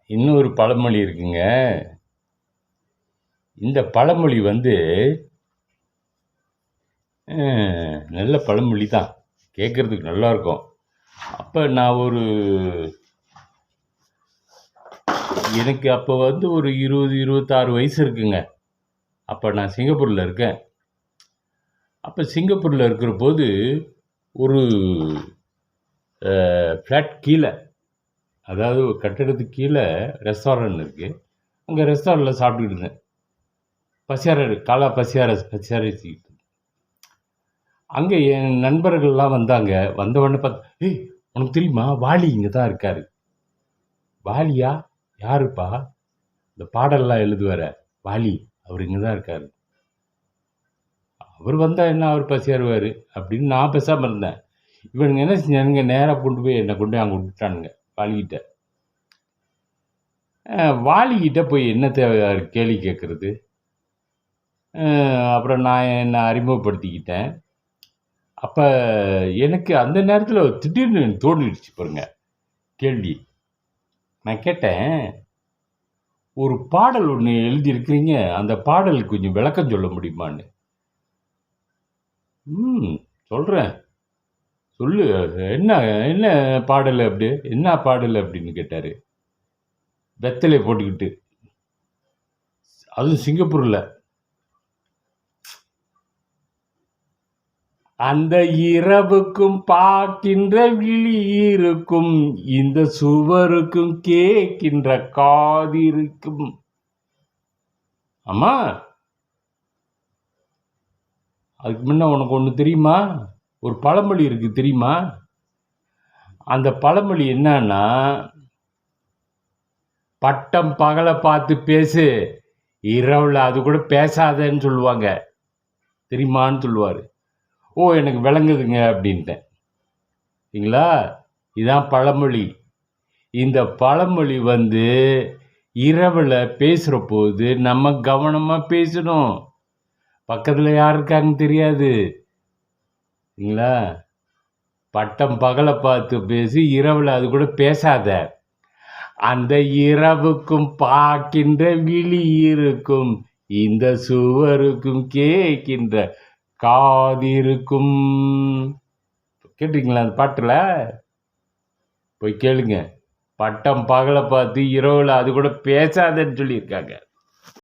இன்னொரு பழமொழி இருக்குங்க. இந்த பழமொழி வந்து நல்ல பழமொழி தான். கேட்கறதுக்கு நல்லா இருக்கும். அப்போ நான் எனக்கு அப்போ வந்து ஒரு 20-26 வயசு இருக்குங்க. அப்போ நான் சிங்கப்பூரில் இருக்கேன். அப்போ சிங்கப்பூரில் இருக்கிற போது ஒரு ஃப்ளாட் கீழே, அதாவது ஒரு கட்டிடத்துக்கு கீழே ரெஸ்டாரண்ட் இருக்குது. அங்கே ரெஸ்டாரண்ட்டில் சாப்பிட்டுக்கிட்டு இருந்தேன். பசியாரிச்சுக்கிட்டு. அங்கே என் நண்பர்கள்லாம் வந்தாங்க. வந்தவொடனே பார்த்து, ஏய் உனக்கு தெரியுமா வாலி இங்கே தான் இருக்காரு. வாலியா? யாருப்பா? இந்த பாடல்லாம் எழுதுவார வாலி, அவர் இங்கே தான் இருக்காரு. அவர் வந்தால் என்ன, அவர் பசியாருவார் அப்படின்னு நான் பேசாமல் இருந்தேன். இவனுங்க என்ன செஞ்சானுங்க, நேராக கொண்டு போய் என்னை கொண்டு அங்கே விட்டுட்டானுங்க வாலிக்கிட்ட. வாலிக்கிட்ட போய் என்ன தேவை கேள்வி கேட்குறது. அப்புறம் நான் என்னை அறிமுகப்படுத்திக்கிட்டேன். அப்போ எனக்கு அந்த நேரத்தில் திடீர்னு தோணிடுச்சு பாருங்க கேள்வி. நான் கேட்டேன், ஒரு பாடல் ஒன்று எழுதியிருக்கிறீங்க, அந்த பாடலுக்கு கொஞ்சம் விளக்கம் சொல்ல முடியுமான்னு. சொல்கிறேன், சொல்லு, என்ன என்ன பாடல் அப்படி, என்ன பாடல் அப்படின்னு கேட்டார். வெத்தலை போட்டுக்கிட்டு, அதுவும் சிங்கப்பூரில். அந்த இரவுக்கும் பார்க்கின்ற விழி இருக்கும், இந்த சுவருக்கும் கேட்கின்ற காது இருக்கும். ஆமா, அதுக்கு முன்ன உனக்கு ஒன்று தெரியுமா? ஒரு பழமொழி இருக்கு தெரியுமா? அந்த பழமொழி என்னன்னா, பட்டம் பகலை பார்த்து பேசு, இரவுல அது கூட பேசாதன்னு சொல்லுவாங்க. தெரியுமான்னு சொல்லுவார். ஓ, எனக்கு விளங்குதுங்க அப்படின்ட்டேன். சரிங்களா? இதுதான் பழமொழி. இந்த பழமொழி வந்து இரவில் பேசுகிற போது நம்ம கவனமாக பேசணும். பக்கத்தில் யார் இருக்காங்கன்னு தெரியாது. சரிங்களா? பட்டம் பகலை பார்த்து பேசி, இரவில் அது கூட பேசாத. அந்த இரவுக்கும் பார்க்கின்ற விழி இருக்கும், இந்த சுவருக்கும் கேட்கின்ற காது இருக்கும். கேட்டிருக்கீங்களா அந்த பாட்டில்? போய் கேளுங்க. பட்டம் பகலை பார்த்து இரவில் அது கூட பேசாதன்னு சொல்லியிருக்காங்க.